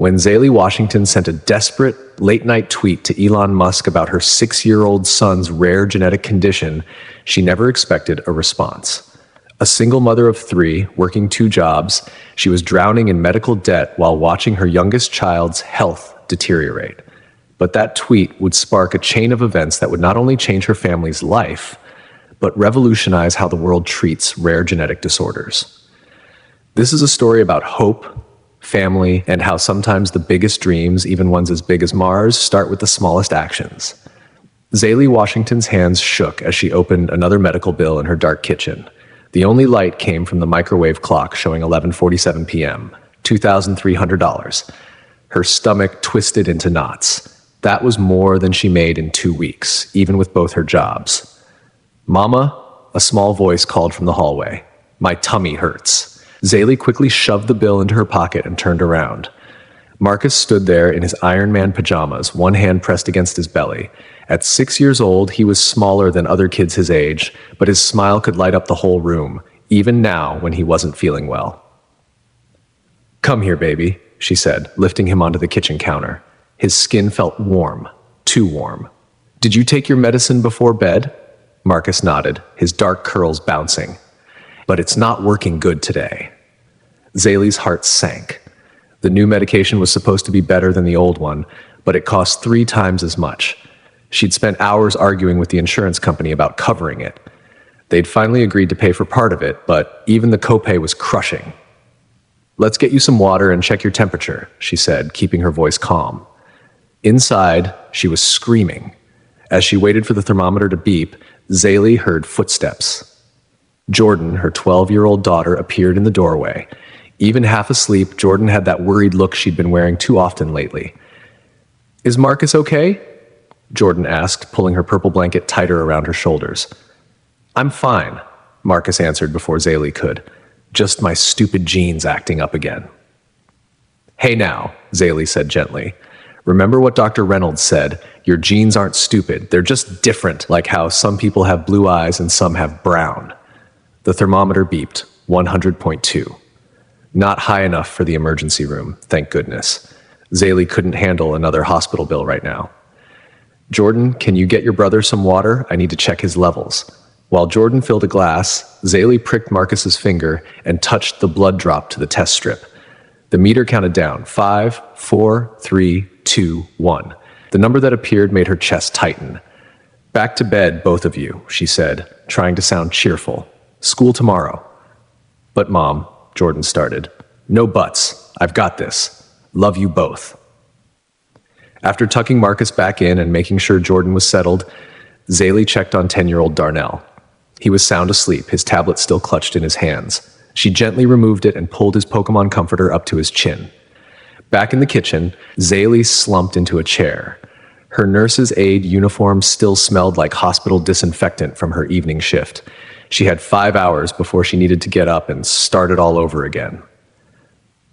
When Zaley Washington sent a desperate, late-night tweet to Elon Musk about her 6-year-old son's rare genetic condition, she never expected a response. A single mother of 3, working 2 jobs, she was drowning in medical debt while watching her youngest child's health deteriorate. But that tweet would spark a chain of events that would not only change her family's life, but revolutionize how the world treats rare genetic disorders. This is a story about hope, family, and how sometimes the biggest dreams, even ones as big as Mars, start with the smallest actions. Zaley Washington's hands shook as she opened another medical bill in her dark kitchen. The only light came from the microwave clock showing 11:47 p.m., $2,300. Her stomach twisted into knots. That was more than she made in 2 weeks, even with both her jobs. "Mama," a small voice called from the hallway. "My tummy hurts." Zaley quickly shoved the bill into her pocket and turned around. Marcus stood there in his Iron Man pajamas, one hand pressed against his belly. At 6 years old, he was smaller than other kids his age, but his smile could light up the whole room, even now when he wasn't feeling well. "Come here, baby," she said, lifting him onto the kitchen counter. His skin felt warm, too warm. "Did you take your medicine before bed?" Marcus nodded, his dark curls bouncing. "But it's not working good today." Zaley's heart sank. The new medication was supposed to be better than the old one, but it cost 3 times as much. She'd spent hours arguing with the insurance company about covering it. They'd finally agreed to pay for part of it, but even the copay was crushing. "Let's get you some water and check your temperature," she said, keeping her voice calm. Inside, she was screaming. As she waited for the thermometer to beep, Zaley heard footsteps. Jordan, her 12-year-old daughter, appeared in the doorway. Even half asleep, Jordan had that worried look she'd been wearing too often lately. "Is Marcus okay?" Jordan asked, pulling her purple blanket tighter around her shoulders. "I'm fine," Marcus answered before Zaley could. "Just my stupid genes acting up again." "Hey now," Zaley said gently. "Remember what Dr. Reynolds said, your genes aren't stupid, they're just different, like how some people have blue eyes and some have brown." The thermometer beeped, 100.2. Not high enough for the emergency room, thank goodness. Zaley couldn't handle another hospital bill right now. "Jordan, can you get your brother some water? I need to check his levels." While Jordan filled a glass, Zaley pricked Marcus's finger and touched the blood drop to the test strip. The meter counted down, 5, 4, 3, 2, 1. The number that appeared made her chest tighten. "Back to bed, both of you," she said, trying to sound cheerful. "School tomorrow." "But Mom," Jordan started. "No buts. I've got this. Love you both." After tucking Marcus back in and making sure Jordan was settled, Zaley checked on 10-year-old Darnell. He was sound asleep, his tablet still clutched in his hands. She gently removed it and pulled his Pokemon comforter up to his chin. Back in the kitchen, Zaley slumped into a chair. Her nurse's aide uniform still smelled like hospital disinfectant from her evening shift. She had 5 hours before she needed to get up and start it all over again.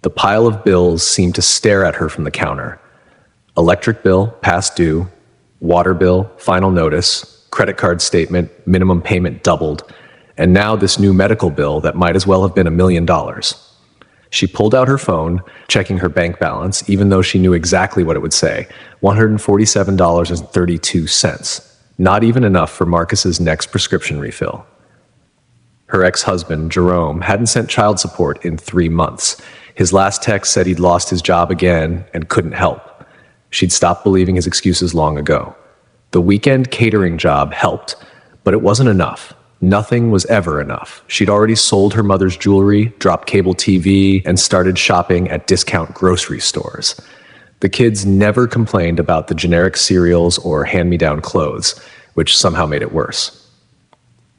The pile of bills seemed to stare at her from the counter. Electric bill, past due. Water bill, final notice. Credit card statement, minimum payment doubled. And now this new medical bill that might as well have been $1 million. She pulled out her phone, checking her bank balance, even though she knew exactly what it would say, $147.32. Not even enough for Marcus's next prescription refill. Her ex-husband, Jerome, hadn't sent child support in 3 months. His last text said he'd lost his job again and couldn't help. She'd stopped believing his excuses long ago. The weekend catering job helped, but it wasn't enough. Nothing was ever enough. She'd already sold her mother's jewelry, dropped cable TV, and started shopping at discount grocery stores. The kids never complained about the generic cereals or hand-me-down clothes, which somehow made it worse.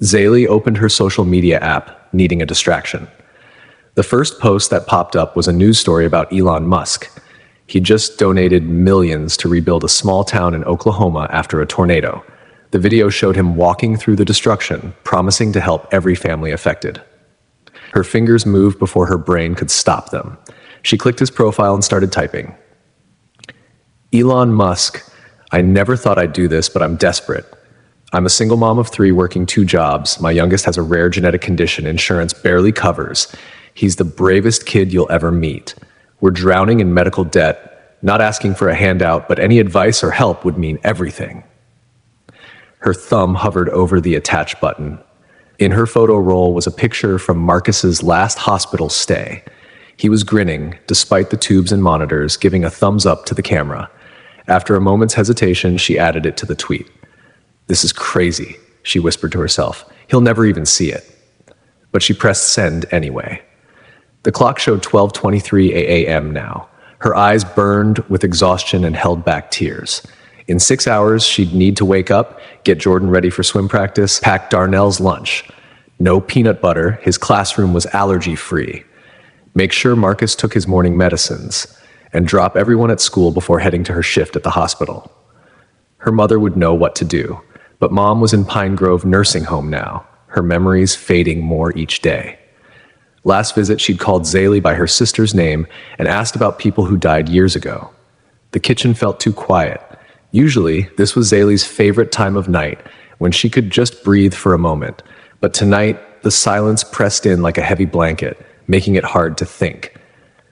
Zaley opened her social media app, needing a distraction. The first post that popped up was a news story about Elon Musk. He just donated millions to rebuild a small town in Oklahoma after a tornado. The video showed him walking through the destruction, promising to help every family affected. Her fingers moved before her brain could stop them. She clicked his profile and started typing. "Elon Musk, I never thought I'd do this, but I'm desperate. I'm a single mom of 3 working 2 jobs. My youngest has a rare genetic condition insurance barely covers. He's the bravest kid you'll ever meet. We're drowning in medical debt, not asking for a handout, but any advice or help would mean everything. Her thumb hovered over the attach button. In her photo roll was a picture from Marcus's last hospital stay. He was grinning, despite the tubes and monitors, giving a thumbs up to the camera. After a moment's hesitation, she added it to the tweet. "This is crazy," she whispered to herself. "He'll never even see it." But she pressed send anyway. The clock showed 12:23 a.m. now. Her eyes burned with exhaustion and held back tears. In 6 hours, she'd need to wake up, get Jordan ready for swim practice, pack Darnell's lunch. No peanut butter, his classroom was allergy-free. Make sure Marcus took his morning medicines, and drop everyone at school before heading to her shift at the hospital. Her mother would know what to do, but Mom was in Pine Grove nursing home now, her memories fading more each day. Last visit, she'd called Zaylee by her sister's name and asked about people who died years ago. The kitchen felt too quiet. Usually, this was Zaylee's favorite time of night, when she could just breathe for a moment. But tonight, the silence pressed in like a heavy blanket, making it hard to think.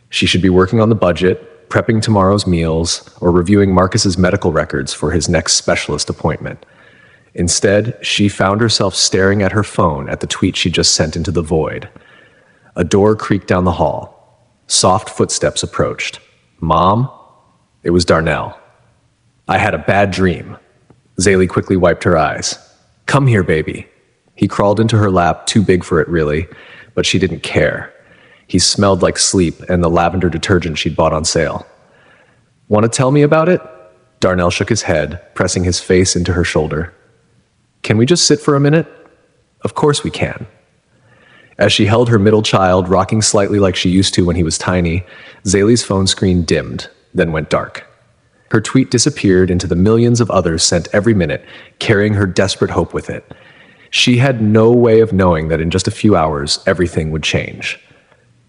She should be working on the budget, prepping tomorrow's meals, or reviewing Marcus's medical records for his next specialist appointment. Instead, she found herself staring at her phone at the tweet she just sent into the void. A door creaked down the hall. Soft footsteps approached. "Mom?" It was Darnell. "I had a bad dream." Zaylee quickly wiped her eyes. "Come here, baby." He crawled into her lap, too big for it really, but she didn't care. He smelled like sleep and the lavender detergent she'd bought on sale. "Want to tell me about it?" Darnell shook his head, pressing his face into her shoulder. "Can we just sit for a minute?" "Of course we can." As she held her middle child, rocking slightly like she used to when he was tiny, Zaylee's phone screen dimmed, then went dark. Her tweet disappeared into the millions of others sent every minute, carrying her desperate hope with it. She had no way of knowing that in just a few hours, everything would change.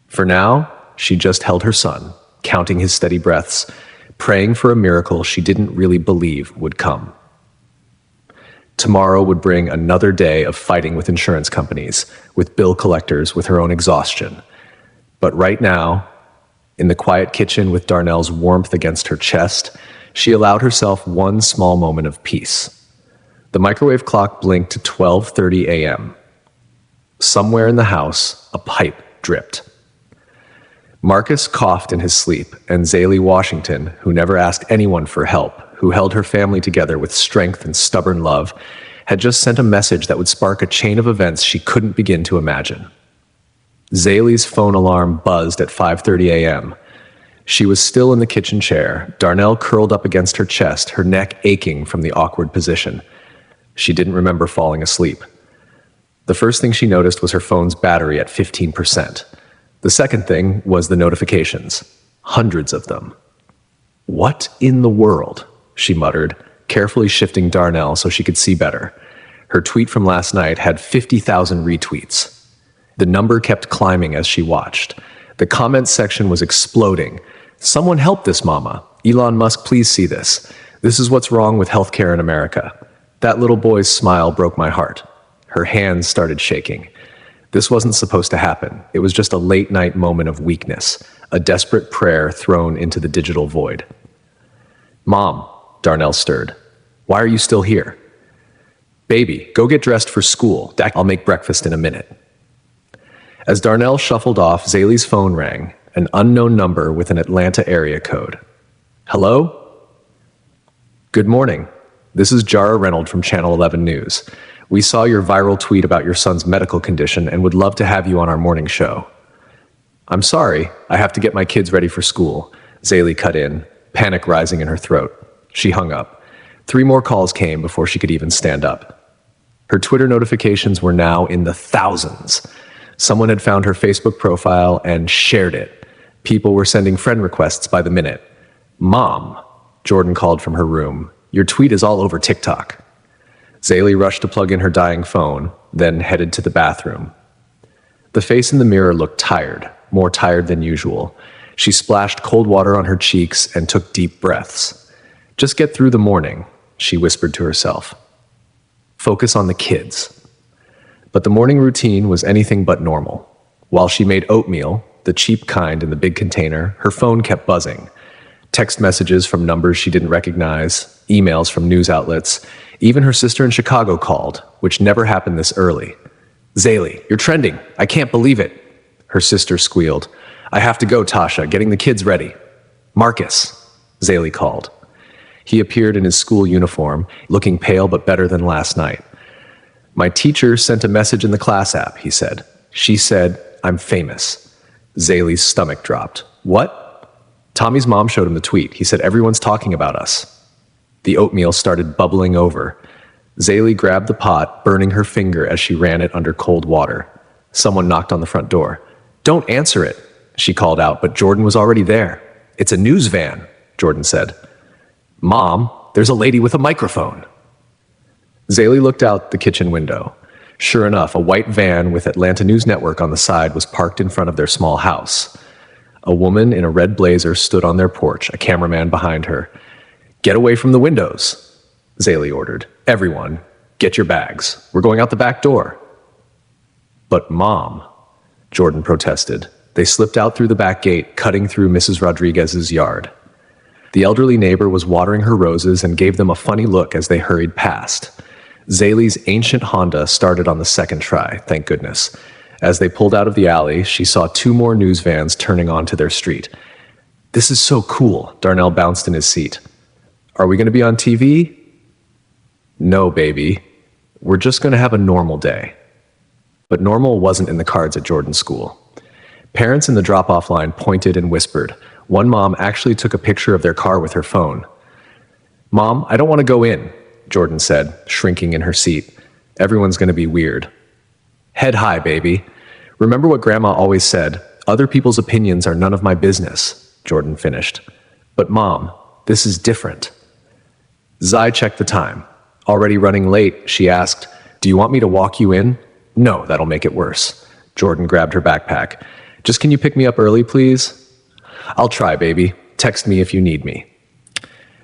For now, she just held her son, counting his steady breaths, praying for a miracle she didn't really believe would come. Tomorrow would bring another day of fighting with insurance companies, with bill collectors, with her own exhaustion. But right now, in the quiet kitchen with Darnell's warmth against her chest, she allowed herself one small moment of peace. The microwave clock blinked to 12:30 a.m. Somewhere in the house, a pipe dripped. Marcus coughed in his sleep, and Zaylee Washington, who never asked anyone for help, who held her family together with strength and stubborn love, had just sent a message that would spark a chain of events she couldn't begin to imagine. Zaylee's phone alarm buzzed at 5:30 a.m. She was still in the kitchen chair, Darnell curled up against her chest, her neck aching from the awkward position. She didn't remember falling asleep. The first thing she noticed was her phone's battery at 15%. The second thing was the notifications. Hundreds of them. "What in the world?" she muttered, carefully shifting Darnell so she could see better. Her tweet from last night had 50,000 retweets. The number kept climbing as she watched. The comments section was exploding. "Someone help this mama. Elon Musk, please see this. This is what's wrong with healthcare in America." That little boy's smile broke my heart. Her hands started shaking. This wasn't supposed to happen. It was just a late-night moment of weakness, a desperate prayer thrown into the digital void. "Mom," Darnell stirred. "Why are you still here?" "Baby, go get dressed for school. I'll make breakfast in a minute." As Darnell shuffled off, Zaylee's phone rang, an unknown number with an Atlanta area code. "Hello?" "Good morning. This is Jara Reynolds from Channel 11 News. We saw your viral tweet about your son's medical condition and would love to have you on our morning show." "I'm sorry, I have to get my kids ready for school," Zaylee cut in, panic rising in her throat. She hung up. 3 more calls came before she could even stand up. Her Twitter notifications were now in the thousands. Someone had found her Facebook profile and shared it. People were sending friend requests by the minute. "Mom," Jordan called from her room, "your tweet is all over TikTok." Zaylee rushed to plug in her dying phone, then headed to the bathroom. The face in the mirror looked tired, more tired than usual. She splashed cold water on her cheeks and took deep breaths. "Just get through the morning," she whispered to herself. "Focus on the kids." But the morning routine was anything but normal. While she made oatmeal, the cheap kind in the big container, her phone kept buzzing. Text messages from numbers she didn't recognize, emails from news outlets. Even her sister in Chicago called, which never happened this early. "Zaylee, you're trending. I can't believe it." Her sister squealed. "I have to go, Tasha, getting the kids ready." "Marcus," Zaylee called. He appeared in his school uniform, looking pale but better than last night. "My teacher sent a message in the class app," he said. "She said, I'm famous." Zaylee's stomach dropped. "What?" Tommy's mom showed him the tweet. He said, "Everyone's talking about us." The oatmeal started bubbling over. Zaylee grabbed the pot, burning her finger as she ran it under cold water. Someone knocked on the front door. "Don't answer it," she called out, but Jordan was already there. "It's a news van," Jordan said. "Mom, there's a lady with a microphone." Zaylee looked out the kitchen window. Sure enough, a white van with Atlanta News Network on the side was parked in front of their small house. A woman in a red blazer stood on their porch, a cameraman behind her. "Get away from the windows," Zaylee ordered. "Everyone, get your bags. We're going out the back door." "But Mom," Jordan protested. They slipped out through the back gate, cutting through Mrs. Rodriguez's yard. The elderly neighbor was watering her roses and gave them a funny look as they hurried past. Zaylee's ancient Honda started on the second try, thank goodness. As they pulled out of the alley, she saw two more news vans turning onto their street. "This is so cool," Darnell bounced in his seat. "Are we going to be on TV?" "No, baby. We're just going to have a normal day." But normal wasn't in the cards at Jordan's school. Parents in the drop-off line pointed and whispered. One mom actually took a picture of their car with her phone. "Mom, I don't want to go in," Jordan said, shrinking in her seat. "Everyone's going to be weird." "Head high, baby. Remember what Grandma always said, other people's opinions are none of my business," Jordan finished. "But Mom, this is different." Zai checked the time. Already running late, she asked, "Do you want me to walk you in?" "No, that'll make it worse." Jordan grabbed her backpack. "Just can you pick me up early, please?" "I'll try, baby. Text me if you need me."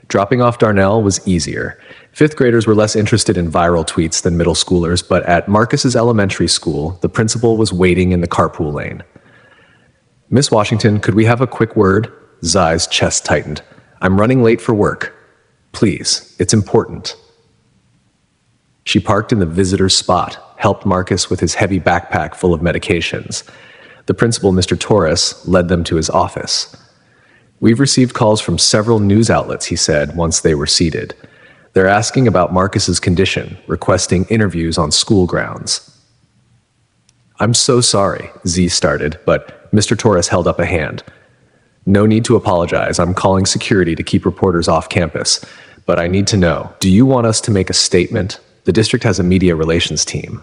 Dropping off Darnell was easier. Fifth graders were less interested in viral tweets than middle schoolers, but at Marcus's elementary school, the principal was waiting in the carpool lane. "Miss Washington, could we have a quick word?" Zai's chest tightened. "I'm running late for work. Please, it's important." She parked in the visitor's spot, helped Marcus with his heavy backpack full of medications. The principal, Mr. Torres, led them to his office. "We've received calls from several news outlets," he said once they were seated. "They're asking about Marcus's condition, requesting interviews on school grounds." "I'm so sorry," Z started, but Mr. Torres held up a hand. "No need to apologize. I'm calling security to keep reporters off campus. But I need to know, do you want us to make a statement? The district has a media relations team."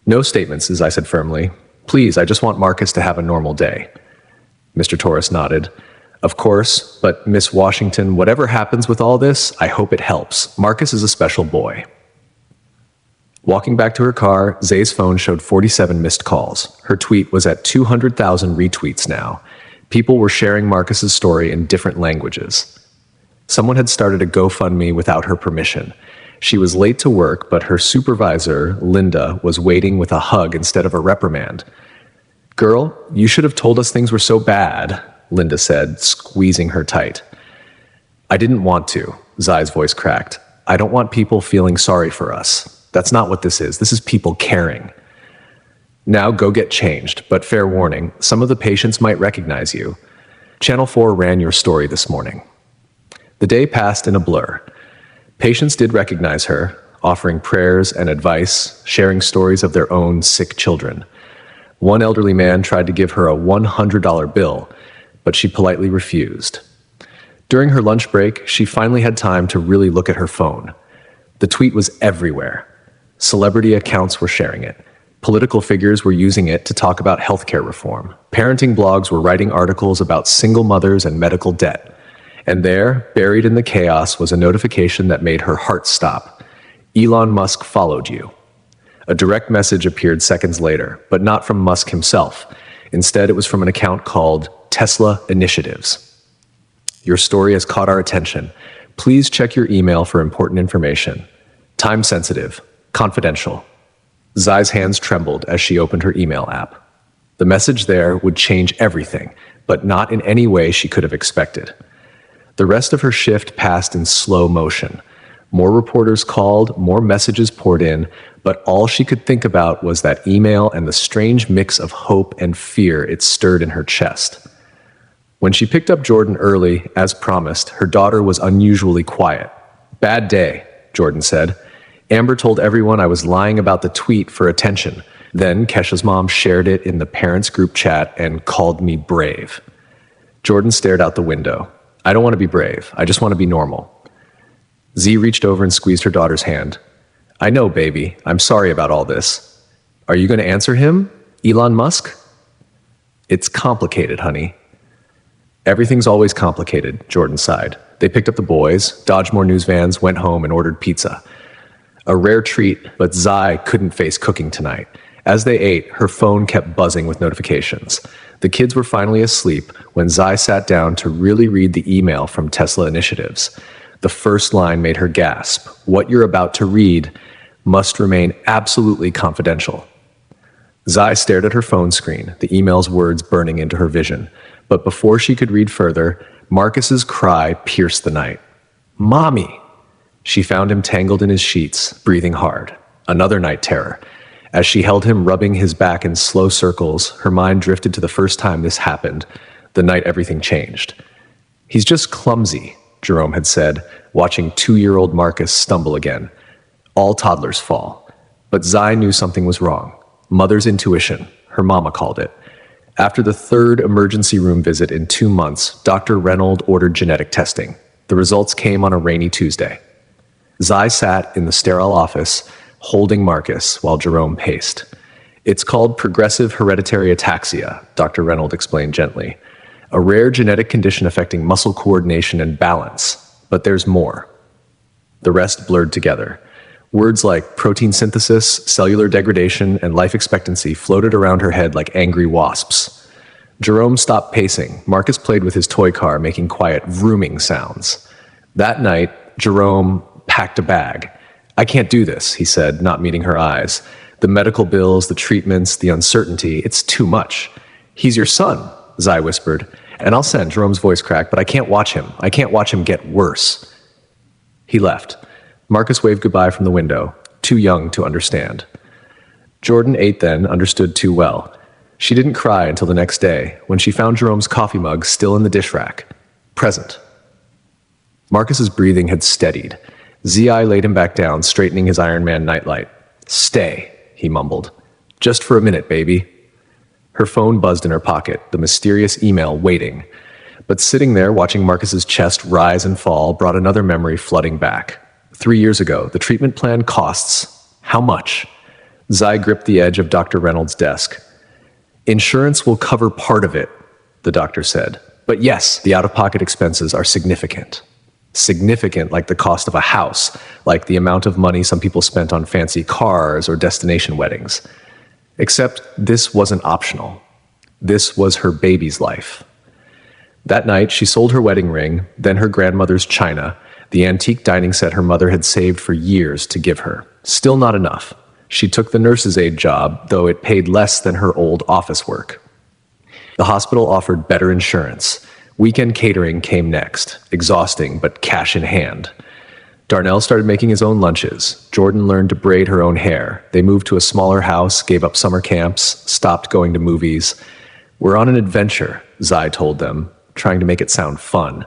"No statements," as I said firmly. "Please, I just want Marcus to have a normal day." Mr. Torres nodded. "Of course, but Miss Washington, whatever happens with all this, I hope it helps. Marcus is a special boy." Walking back to her car, Zay's phone showed 47 missed calls. Her tweet was at 200,000 retweets now. People were sharing Marcus's story in different languages. Someone had started a GoFundMe without her permission. She was late to work, but her supervisor, Linda, was waiting with a hug instead of a reprimand. "Girl, you should have told us things were so bad," Linda said, squeezing her tight. "I didn't want to," Zai's voice cracked. "I don't want people feeling sorry for us. That's not what this is. This is people caring. Now go get changed, but fair warning, some of the patients might recognize you. Channel 4 ran your story this morning." The day passed in a blur. Patients did recognize her, offering prayers and advice, sharing stories of their own sick children. One elderly man tried to give her a $100 bill, but she politely refused. During her lunch break, she finally had time to really look at her phone. The tweet was everywhere. Celebrity accounts were sharing it. Political figures were using it to talk about healthcare reform. Parenting blogs were writing articles about single mothers and medical debt. And there, buried in the chaos, was a notification that made her heart stop. "Elon Musk followed you." A direct message appeared seconds later, but not from Musk himself. Instead, it was from an account called Tesla Initiatives. "Your story has caught our attention. Please check your email for important information. Time sensitive. Confidential." Zai's hands trembled as she opened her email app. The message there would change everything, but not in any way she could have expected. The rest of her shift passed in slow motion. More reporters called, more messages poured in, but all she could think about was that email and the strange mix of hope and fear it stirred in her chest. When she picked up Jordan early, as promised, her daughter was unusually quiet. "Bad day," Jordan said. "Amber told everyone I was lying about the tweet for attention. Then Kesha's mom shared it in the parents' group chat and called me brave." Jordan stared out the window. "I don't want to be brave. I just want to be normal." Z reached over and squeezed her daughter's hand. "I know, baby. I'm sorry about all this. Are you going to answer him? Elon Musk?" "It's complicated, honey." "Everything's always complicated," Jordan sighed. They picked up the boys, dodged more news vans, went home and ordered pizza. A rare treat, but Zai couldn't face cooking tonight. As they ate, her phone kept buzzing with notifications. The kids were finally asleep when Zai sat down to really read the email from Tesla Initiatives. The first line made her gasp. "What you're about to read must remain absolutely confidential." Zai stared at her phone screen, the email's words burning into her vision. But before she could read further, Marcus's cry pierced the night. "Mommy!" She found him tangled in his sheets, breathing hard. Another night terror. As she held him rubbing his back in slow circles, her mind drifted to the first time this happened, the night everything changed. "He's just clumsy," Jerome had said, watching 2-year-old Marcus stumble again. All toddlers fall. But Zai knew something was wrong. Mother's intuition, her mama called it. After the third emergency room visit in 2 months, Dr. Reynolds ordered genetic testing. The results came on a rainy Tuesday. Zai sat in the sterile office, holding Marcus while Jerome paced. "It's called progressive hereditary ataxia," Dr. Reynolds explained gently. "A rare genetic condition affecting muscle coordination and balance. But there's more." The rest blurred together. Words like protein synthesis, cellular degradation, and life expectancy floated around her head like angry wasps. Jerome stopped pacing. Marcus played with his toy car, making quiet, vrooming sounds. That night, Jerome packed a bag. "I can't do this," he said, not meeting her eyes. "The medical bills, the treatments, the uncertainty, it's too much." "He's your son," Zai whispered. "And I'll send," Jerome's voice cracked, "but I can't watch him. I can't watch him get worse." He left. Marcus waved goodbye from the window, too young to understand. Jordan ate then, understood too well. She didn't cry until the next day, when she found Jerome's coffee mug still in the dish rack. Present. Marcus's breathing had steadied. Zi laid him back down, straightening his Iron Man nightlight. "Stay," he mumbled. "Just for a minute, baby." Her phone buzzed in her pocket, the mysterious email waiting. But sitting there, watching Marcus's chest rise and fall, brought another memory flooding back. 3 years ago, the treatment plan costs how much? Zai gripped the edge of Dr. Reynolds' desk. "Insurance will cover part of it," the doctor said. "But yes, the out-of-pocket expenses are significant. Significant like the cost of a house, like the amount of money some people spent on fancy cars or destination weddings. Except this wasn't optional. This was her baby's life." That night, she sold her wedding ring, then her grandmother's china, the antique dining set her mother had saved for years to give her. Still not enough. She took the nurse's aide job, though it paid less than her old office work. The hospital offered better insurance. Weekend catering came next, exhausting but cash in hand. Darnell started making his own lunches. Jordan learned to braid her own hair. They moved to a smaller house, gave up summer camps, stopped going to movies. "We're on an adventure," Zai told them, trying to make it sound fun.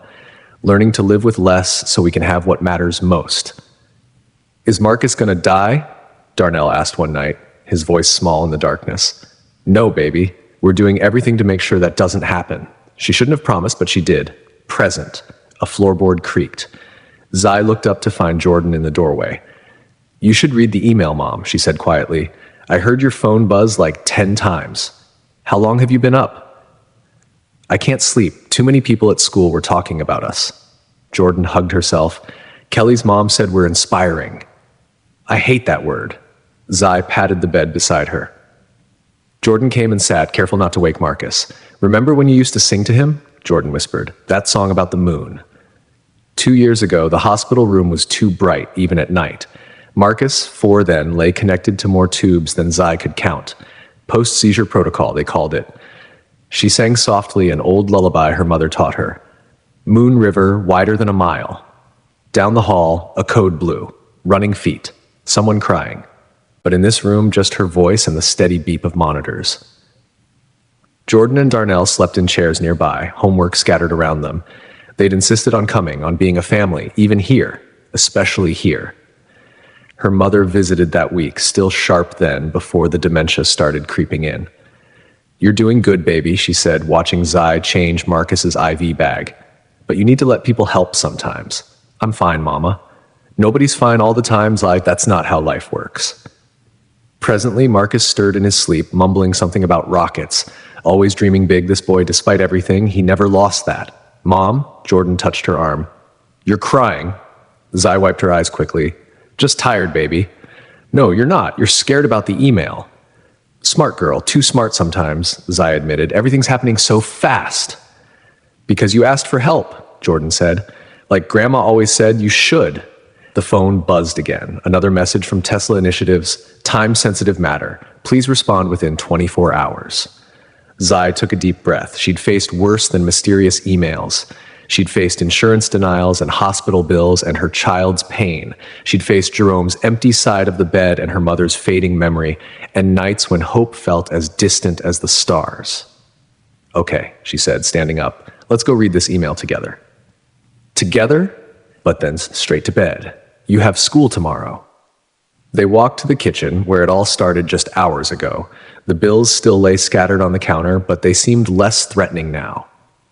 "Learning to live with less so we can have what matters most." "Is Marcus gonna die?" Darnell asked one night, his voice small in the darkness. "No, baby. We're doing everything to make sure that doesn't happen." She shouldn't have promised, but she did. Present. A floorboard creaked. Zai looked up to find Jordan in the doorway. "You should read the email, Mom," she said quietly. "I heard your phone buzz like 10 times. How long have you been up?" "I can't sleep. Too many people at school were talking about us." Jordan hugged herself. "Kelly's mom said we're inspiring." "I hate that word." Zai patted the bed beside her. Jordan came and sat, careful not to wake Marcus. "Remember when you used to sing to him?" Jordan whispered. "That song about the moon." 2 years ago, the hospital room was too bright, even at night. Marcus, 4 then, lay connected to more tubes than Zai could count. Post-seizure protocol, they called it. She sang softly an old lullaby her mother taught her. Moon River, wider than a mile. Down the hall, a code blue. Running feet. Someone crying. But in this room, just her voice and the steady beep of monitors. Jordan and Darnell slept in chairs nearby, homework scattered around them. They'd insisted on coming, on being a family, even here, especially here. Her mother visited that week, still sharp then, before the dementia started creeping in. "You're doing good, baby," she said, watching Zai change Marcus's IV bag. "But you need to let people help sometimes." "I'm fine, Mama." "Nobody's fine all the time, Zai. That's not how life works." Presently, Marcus stirred in his sleep, mumbling something about rockets. Always dreaming big, this boy, despite everything, he never lost that. "Mom?" Jordan touched her arm. "You're crying." Zai wiped her eyes quickly. "Just tired, baby." "No, you're not. You're scared about the email." "Smart girl, too smart sometimes," Zai admitted. "Everything's happening so fast." "Because you asked for help," Jordan said. "Like Grandma always said, you should." The phone buzzed again. Another message from Tesla Initiatives, time-sensitive matter. Please respond within 24 hours. Zai took a deep breath. She'd faced worse than mysterious emails. She'd faced insurance denials and hospital bills and her child's pain. She'd faced Jerome's empty side of the bed and her mother's fading memory, and nights when hope felt as distant as the stars. "Okay," she said, standing up. "Let's go read this email together." Together? But then straight to bed. "You have school tomorrow." They walked to the kitchen, where it all started just hours ago. The bills still lay scattered on the counter, but they seemed less threatening now.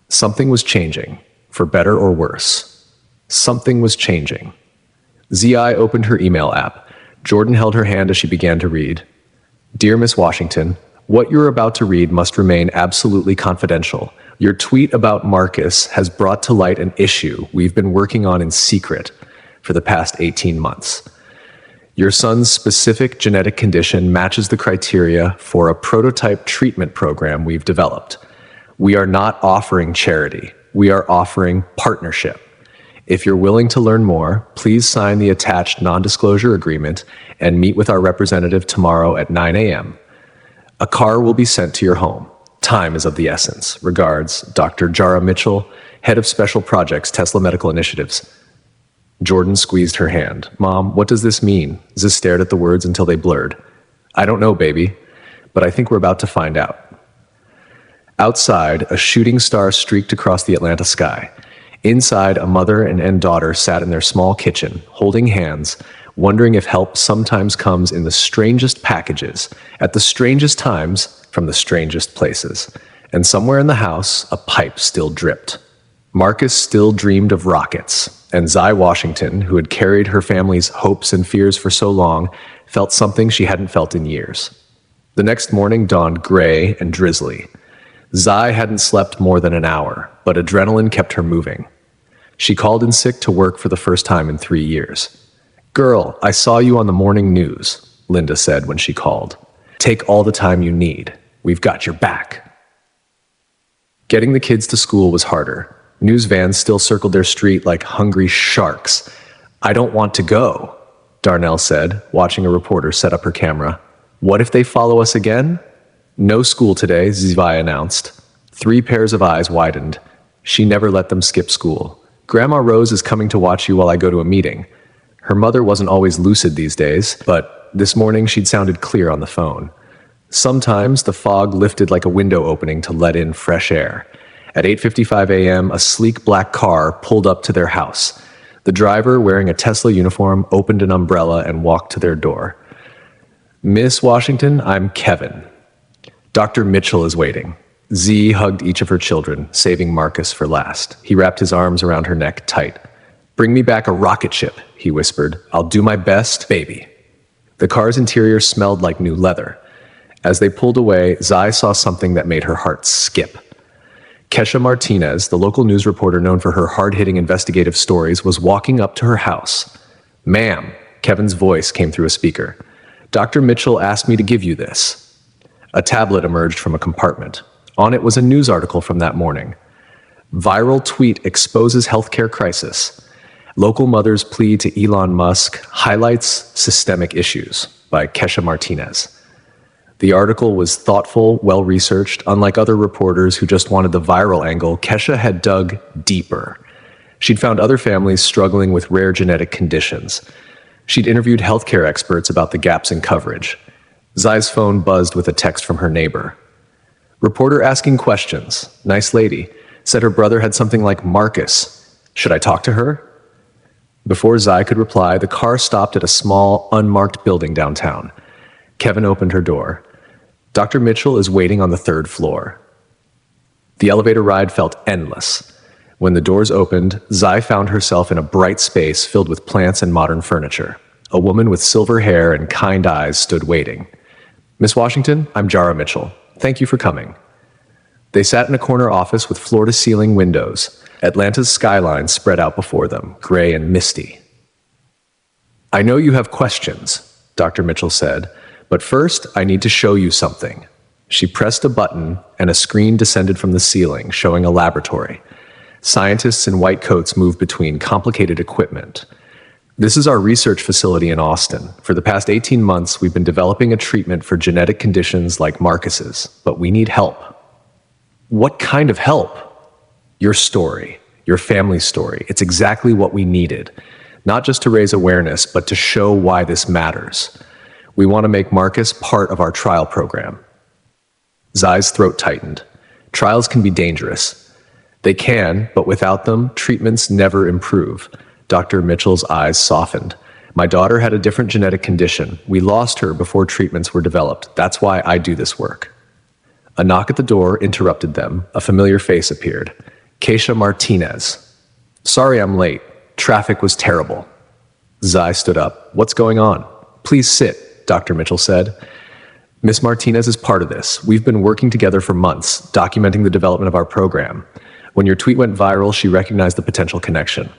Something was changing, for better or worse. Something was changing. Zi opened her email app. Jordan held her hand as she began to read. "Dear Miss Washington, what you're about to read must remain absolutely confidential. Your tweet about Marcus has brought to light an issue we've been working on in secret for the past 18 months. Your son's specific genetic condition matches the criteria for a prototype treatment program we've developed. We are not offering charity. We are offering partnership. If you're willing to learn more, please sign the attached non-disclosure agreement and meet with our representative tomorrow at 9 a.m. A car will be sent to your home. Time is of the essence. Regards, Dr. Jara Mitchell, Head of Special Projects, Tesla Medical Initiatives." Jordan squeezed her hand. "Mom, what does this mean?" Ziz stared at the words until they blurred. "I don't know, baby, but I think we're about to find out." Outside, a shooting star streaked across the Atlanta sky. Inside, a mother and daughter sat in their small kitchen, holding hands, wondering if help sometimes comes in the strangest packages, at the strangest times, from the strangest places. And somewhere in the house, a pipe still dripped. Marcus still dreamed of rockets, and Zi Washington, who had carried her family's hopes and fears for so long, felt something she hadn't felt in years. The next morning dawned gray and drizzly. Zi hadn't slept more than an hour, but adrenaline kept her moving. She called in sick to work for the first time in 3 years. "Girl, I saw you on the morning news," Linda said when she called. "Take all the time you need. We've got your back." Getting the kids to school was harder. News vans still circled their street like hungry sharks. "I don't want to go," Darnell said, watching a reporter set up her camera. "What if they follow us again?" "No school today," Zivi announced. 3 pairs of eyes widened. She never let them skip school. "Grandma Rose is coming to watch you while I go to a meeting." Her mother wasn't always lucid these days, but this morning she'd sounded clear on the phone. Sometimes the fog lifted like a window opening to let in fresh air. At 8:55 a.m., a sleek black car pulled up to their house. The driver, wearing a Tesla uniform, opened an umbrella and walked to their door. "Miss Washington, I'm Kevin. Dr. Mitchell is waiting." Z hugged each of her children, saving Marcus for last. He wrapped his arms around her neck tight. "Bring me back a rocket ship," he whispered. "I'll do my best, baby." The car's interior smelled like new leather. As they pulled away, Zai saw something that made her heart skip. Kesha Martinez, the local news reporter known for her hard-hitting investigative stories, was walking up to her house. "Ma'am," Kevin's voice came through a speaker. "Dr. Mitchell asked me to give you this." A tablet emerged from a compartment. On it was a news article from that morning. "Viral tweet exposes healthcare crisis. Local mother's plea to Elon Musk highlights systemic issues," by Kesha Martinez. The article was thoughtful, well-researched. Unlike other reporters who just wanted the viral angle, Kesha had dug deeper. She'd found other families struggling with rare genetic conditions. She'd interviewed healthcare experts about the gaps in coverage. Zai's phone buzzed with a text from her neighbor. Reporter asking questions. Nice lady. Said her brother had something like Marcus. Should I talk to her? Before Zai could reply, the car stopped at a small, unmarked building downtown. Kevin opened her door. Dr. Mitchell is waiting on the 3rd floor. The elevator ride felt endless. When the doors opened, Zai found herself in a bright space filled with plants and modern furniture. A woman with silver hair and kind eyes stood waiting. Miss Washington, I'm Jara Mitchell. Thank you for coming. They sat in a corner office with floor-to-ceiling windows. Atlanta's skyline spread out before them, gray and misty. I know you have questions, Dr. Mitchell said, but first I need to show you something. She pressed a button and a screen descended from the ceiling, showing a laboratory. Scientists in white coats moved between complicated equipment. This is our research facility in Austin. For the past 18 months, we've been developing a treatment for genetic conditions like Marcus's, but we need help. What kind of help? Your story, your family's story. It's exactly what we needed. Not just to raise awareness, but to show why this matters. We want to make Marcus part of our trial program. Zai's throat tightened. Trials can be dangerous. They can, but without them, treatments never improve. Dr. Mitchell's eyes softened. My daughter had a different genetic condition. We lost her before treatments were developed. That's why I do this work. A knock at the door interrupted them. A familiar face appeared. Keisha Martinez. Sorry I'm late. Traffic was terrible. Zai stood up. What's going on? Please sit, Dr. Mitchell said. Miss Martinez is part of this. We've been working together for months, documenting the development of our program. When your tweet went viral, she recognized the potential connection.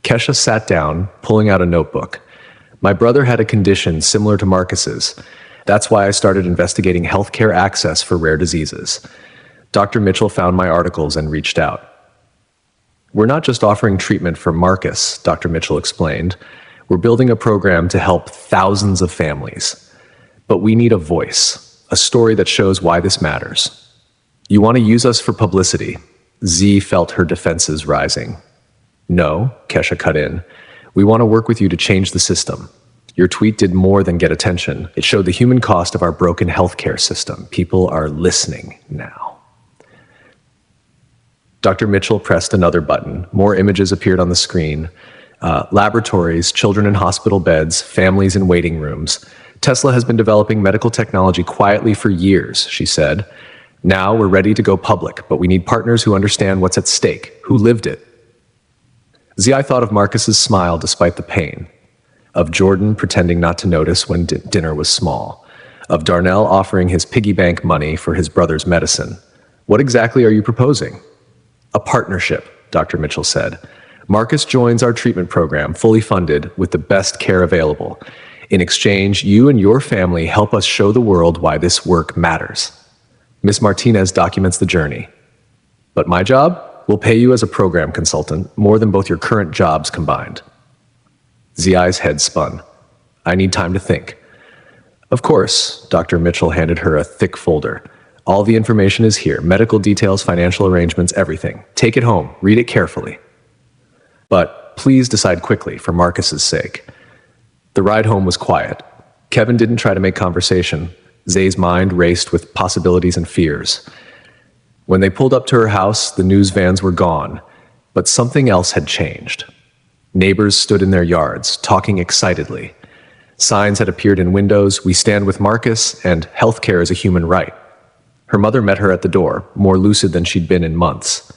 Kesha sat down, pulling out a notebook. My brother had a condition similar to Marcus's. That's why I started investigating healthcare access for rare diseases. Dr. Mitchell found my articles and reached out. We're not just offering treatment for Marcus, Dr. Mitchell explained. We're building a program to help thousands of families. But we need a voice, a story that shows why this matters. You want to use us for publicity. Z felt her defenses rising. No, Kesha cut in. We want to work with you to change the system. Your tweet did more than get attention. It showed the human cost of our broken healthcare system. People are listening now. Dr. Mitchell pressed another button. More images appeared on the screen. Laboratories, children in hospital beds, families in waiting rooms. Tesla has been developing medical technology quietly for years, she said. Now we're ready to go public, but we need partners who understand what's at stake, who lived it. Zi thought of Marcus's smile despite the pain, of Jordan pretending not to notice when dinner was small, of Darnell offering his piggy bank money for his brother's medicine. What exactly are you proposing? A partnership, Dr. Mitchell said. Marcus joins our treatment program, fully funded, with the best care available. In exchange, you and your family help us show the world why this work matters. Miss Martinez documents the journey. But my job? We'll pay you as a program consultant, more than both your current jobs combined. Zi's head spun. I need time to think. Of course, Dr. Mitchell handed her a thick folder. All the information is here, medical details, financial arrangements, everything. Take it home, read it carefully. But please decide quickly, for Marcus's sake. The ride home was quiet. Kevin didn't try to make conversation. Zay's mind raced with possibilities and fears. When they pulled up to her house, the news vans were gone, but something else had changed. Neighbors stood in their yards, talking excitedly. Signs had appeared in windows, "We stand with Marcus," and "Healthcare is a human right." Her mother met her at the door, more lucid than she'd been in months.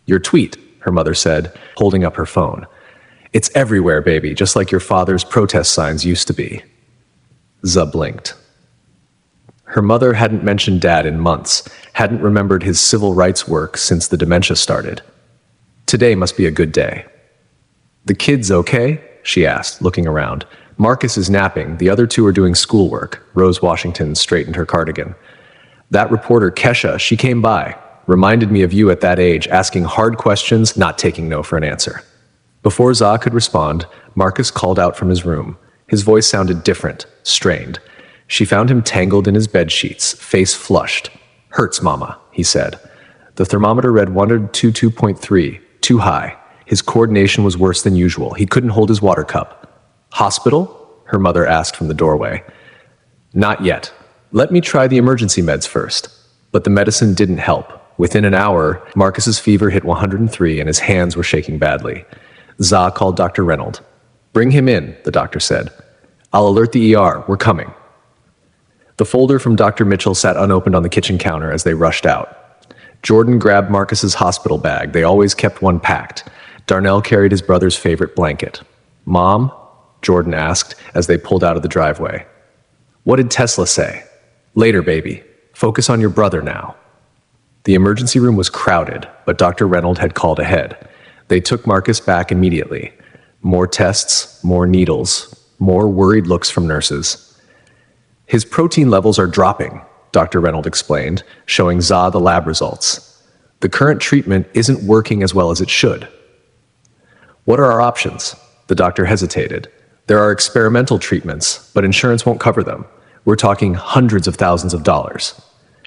Your tweet, her mother said, holding up her phone. It's everywhere, baby, just like your father's protest signs used to be. Zub blinked. Her mother hadn't mentioned Dad in months, hadn't remembered his civil rights work since the dementia started. Today must be a good day. The kids okay? She asked, looking around. Marcus is napping, the other two are doing schoolwork. Rose Washington straightened her cardigan. That reporter, Kesha, she came by, reminded me of you at that age, asking hard questions, not taking no for an answer. Before Za could respond, Marcus called out from his room. His voice sounded different, strained. She found him tangled in his bed sheets, face flushed. "Hurts, Mama," he said. The thermometer read 102.3, too high. His coordination was worse than usual. He couldn't hold his water cup. "Hospital?" her mother asked from the doorway. "Not yet. Let me try the emergency meds first." But the medicine didn't help. Within an hour, Marcus's fever hit 103 and his hands were shaking badly. Za called Dr. Reynolds. "Bring him in," the doctor said. "I'll alert the ER. We're coming." The folder from Dr. Mitchell sat unopened on the kitchen counter as they rushed out. Jordan grabbed Marcus's hospital bag. They always kept one packed. Darnell carried his brother's favorite blanket. "Mom?" Jordan asked as they pulled out of the driveway. "What did Tesla say?" "Later, baby. Focus on your brother now." The emergency room was crowded, but Dr. Reynolds had called ahead. They took Marcus back immediately. More tests, more needles, more worried looks from nurses. "His protein levels are dropping," Dr. Reynolds explained, showing Za the lab results. "The current treatment isn't working as well as it should." "What are our options?" The doctor hesitated. "There are experimental treatments, but insurance won't cover them. We're talking hundreds of thousands of dollars."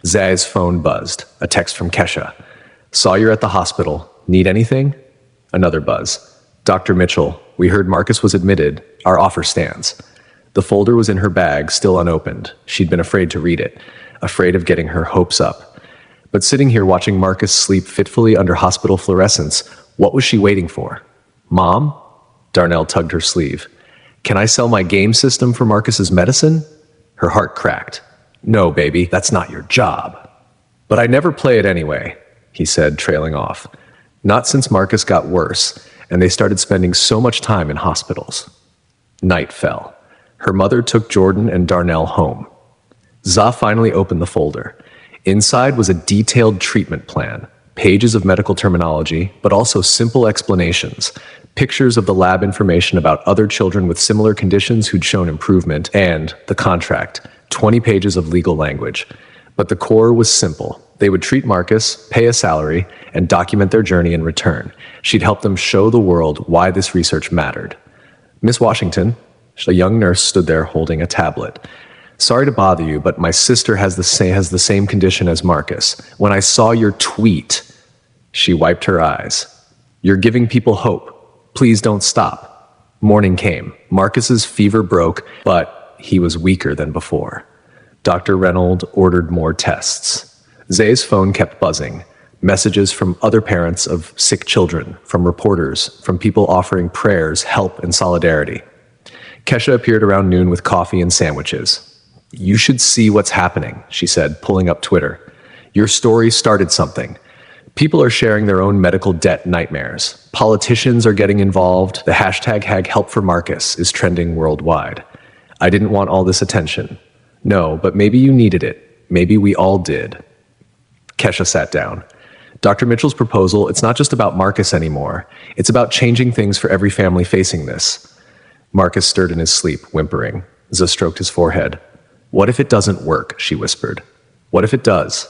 Zay's phone buzzed. A text from Kesha. "Saw you're at the hospital. Need anything?" Another buzz. "Dr. Mitchell, we heard Marcus was admitted. Our offer stands." The folder was in her bag, still unopened. She'd been afraid to read it, afraid of getting her hopes up. But sitting here watching Marcus sleep fitfully under hospital fluorescents, what was she waiting for? "Mom?" Darnell tugged her sleeve. "Can I sell my game system for Marcus's medicine?" Her heart cracked. "No, baby, that's not your job." "But I never play it anyway," he said, trailing off. Not since Marcus got worse, and they started spending so much time in hospitals. Night fell. Her mother took Jordan and Darnell home. Za finally opened the folder. Inside was a detailed treatment plan, pages of medical terminology, but also simple explanations, pictures of the lab information about other children with similar conditions who'd shown improvement, and the contract, 20 pages of legal language. But the core was simple. They would treat Marcus, pay a salary, and document their journey in return. She'd help them show the world why this research mattered. "Miss Washington," a young nurse stood there holding a tablet. "Sorry to bother you, but my sister has the same condition as Marcus. When I saw your tweet," she wiped her eyes. "You're giving people hope. Please don't stop." Morning came. Marcus's fever broke, but he was weaker than before. Dr. Reynolds ordered more tests. Zay's phone kept buzzing. Messages from other parents of sick children, from reporters, from people offering prayers, help, and solidarity. Kesha appeared around noon with coffee and sandwiches. "You should see what's happening," she said, pulling up Twitter. "Your story started something. People are sharing their own medical debt nightmares. Politicians are getting involved. The hashtag #Help for Marcus is trending worldwide. I didn't want all this attention. No, but maybe you needed it. Maybe we all did." Kesha sat down. "Dr. Mitchell's proposal, it's not just about Marcus anymore. It's about changing things for every family facing this." Marcus stirred in his sleep, whimpering. Za stroked his forehead. "What if it doesn't work?" she whispered. "What if it does?"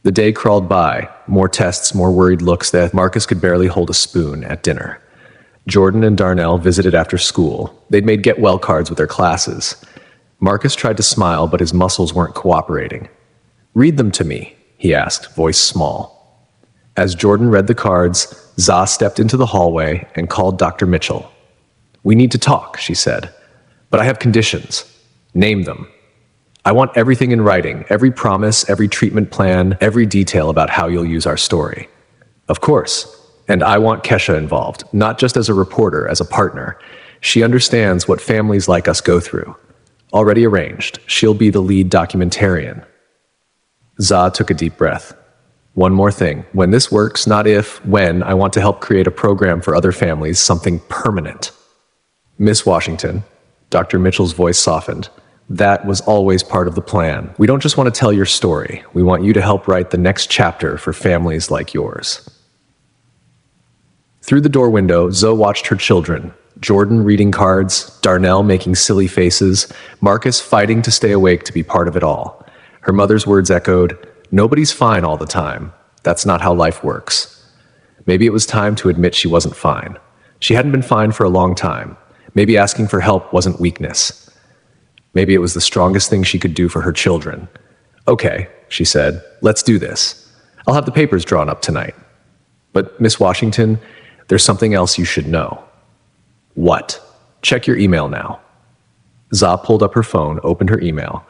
The day crawled by, more tests, more worried looks that Marcus could barely hold a spoon at dinner. Jordan and Darnell visited after school. They'd made get-well cards with their classes. Marcus tried to smile, but his muscles weren't cooperating. "Read them to me," he asked, voice small. As Jordan read the cards, Za stepped into the hallway and called Dr. Mitchell. "We need to talk," she said. "But I have conditions." "Name them." "I want everything in writing, every promise, every treatment plan, every detail about how you'll use our story." "Of course. And I want Kesha involved, not just as a reporter, as a partner. She understands what families like us go through. Already arranged. She'll be the lead documentarian." Za took a deep breath. "One more thing. When this works, not if, when, I want to help create a program for other families, something permanent." "Miss Washington," Dr. Mitchell's voice softened, "that was always part of the plan. We don't just want to tell your story. We want you to help write the next chapter for families like yours." Through the door window, Zoe watched her children. Jordan reading cards, Darnell making silly faces, Marcus fighting to stay awake to be part of it all. Her mother's words echoed, "Nobody's fine all the time. That's not how life works." Maybe it was time to admit she wasn't fine. She hadn't been fine for a long time. Maybe asking for help wasn't weakness. Maybe it was the strongest thing she could do for her children. Okay, she said, let's do this. I'll have the papers drawn up tonight. But, Miss Washington, there's something else you should know. What? Check your email now. Za pulled up her phone, opened her email.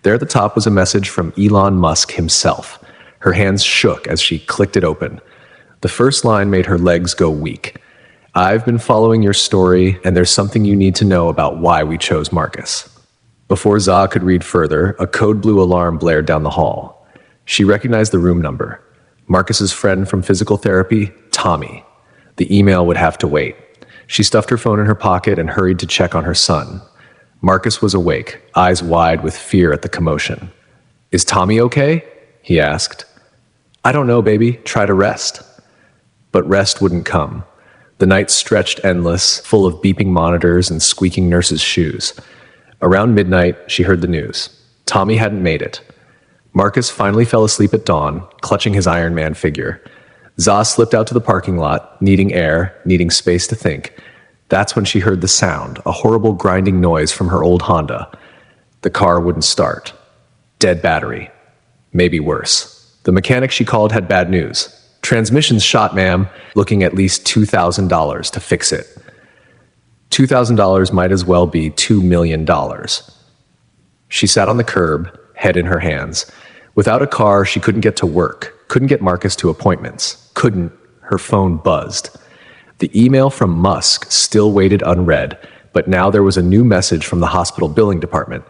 There at the top was a message from Elon Musk himself. Her hands shook as she clicked it open. The first line made her legs go weak. I've been following your story, and there's something you need to know about why we chose Marcus. Before Za could read further, a code blue alarm blared down the hall. She recognized the room number. Marcus's friend from physical therapy, Tommy. The email would have to wait. She stuffed her phone in her pocket and hurried to check on her son. Marcus was awake, eyes wide with fear at the commotion. Is Tommy okay? He asked. I don't know, baby. Try to rest. But rest wouldn't come. The night stretched endless, full of beeping monitors and squeaking nurses' shoes. Around midnight, she heard the news. Tommy hadn't made it. Marcus finally fell asleep at dawn, clutching his Iron Man figure. Za slipped out to the parking lot, needing air, needing space to think. That's when she heard the sound, a horrible grinding noise from her old Honda. The car wouldn't start. Dead battery. Maybe worse. The mechanic she called had bad news. Transmission's shot, ma'am, looking at least $2,000 to fix it. $2,000 might as well be $2 million. She sat on the curb, head in her hands. Without a car, she couldn't get to work, couldn't get Marcus to appointments, couldn't. Her phone buzzed. The email from Musk still waited unread, but now there was a new message from the hospital billing department.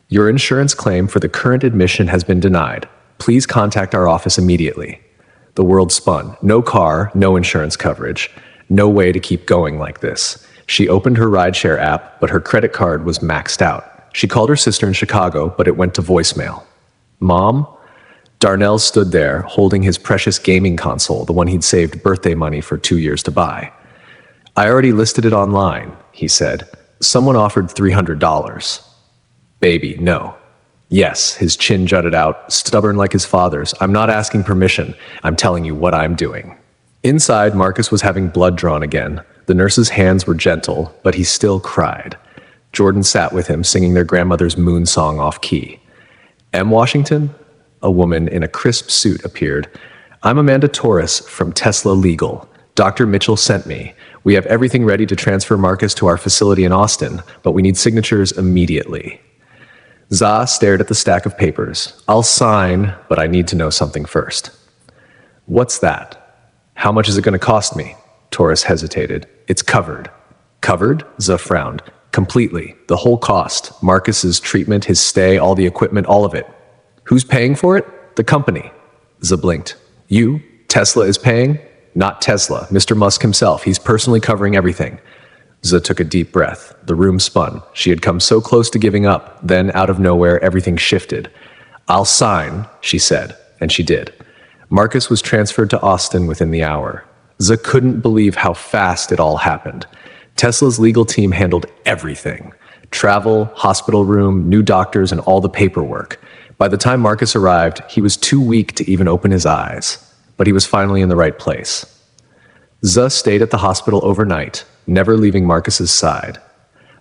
Your insurance claim for the current admission has been denied. Please contact our office immediately. The world spun. No car, no insurance coverage. No way to keep going like this. She opened her rideshare app, but her credit card was maxed out. She called her sister in Chicago, but it went to voicemail. Mom? Darnell stood there, holding his precious gaming console, the one he'd saved birthday money for 2 years to buy. I already listed it online, he said. Someone offered $300. Baby, no. Yes, his chin jutted out, stubborn like his father's. I'm not asking permission. I'm telling you what I'm doing. Inside, Marcus was having blood drawn again. The nurse's hands were gentle, but he still cried. Jordan sat with him, singing their grandmother's moon song off key. M. Washington? A woman in a crisp suit appeared. I'm Amanda Torres from Tesla Legal. Dr. Mitchell sent me. We have everything ready to transfer Marcus to our facility in Austin, but we need signatures immediately. Za stared at the stack of papers. I'll sign, but I need to know something first. What's that? How much is it going to cost me? Torres hesitated. It's covered. Covered? Za frowned. Completely. The whole cost. Marcus's treatment, his stay, all the equipment, all of it. Who's paying for it? The company. Za blinked. You? Tesla is paying? Not Tesla. Mr. Musk himself. He's personally covering everything. Za took a deep breath. The room spun. She had come so close to giving up. Then, out of nowhere, everything shifted. I'll sign, she said, and she did. Marcus was transferred to Austin within the hour. Za couldn't believe how fast it all happened. Tesla's legal team handled everything. Travel, hospital room, new doctors, and all the paperwork. By the time Marcus arrived, he was too weak to even open his eyes. But he was finally in the right place. Za stayed at the hospital overnight, never leaving Marcus's side.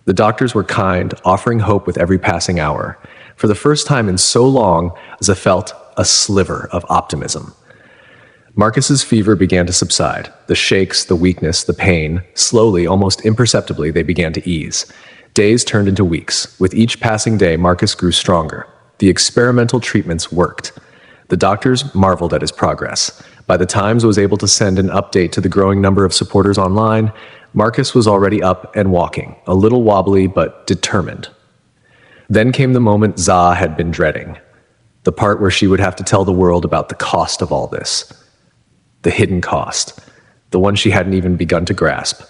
The doctors were kind, offering hope with every passing hour. For the first time in so long, Za felt a sliver of optimism. Marcus's fever began to subside. The shakes, the weakness, the pain. Slowly, almost imperceptibly, they began to ease. Days turned into weeks. With each passing day, Marcus grew stronger. The experimental treatments worked. The doctors marveled at his progress. By the time Za was able to send an update to the growing number of supporters online, Marcus was already up and walking, a little wobbly but determined. Then came the moment Za had been dreading. The part where she would have to tell the world about the cost of all this. The hidden cost. The one she hadn't even begun to grasp.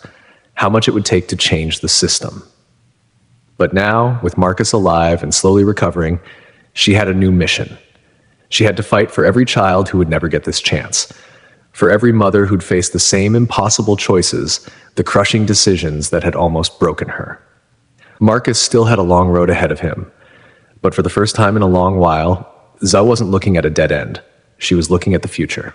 How much it would take to change the system. But now, with Marcus alive and slowly recovering, she had a new mission. She had to fight for every child who would never get this chance. For every mother who'd faced the same impossible choices, the crushing decisions that had almost broken her. Marcus still had a long road ahead of him. But for the first time in a long while, Za wasn't looking at a dead end. She was looking at the future.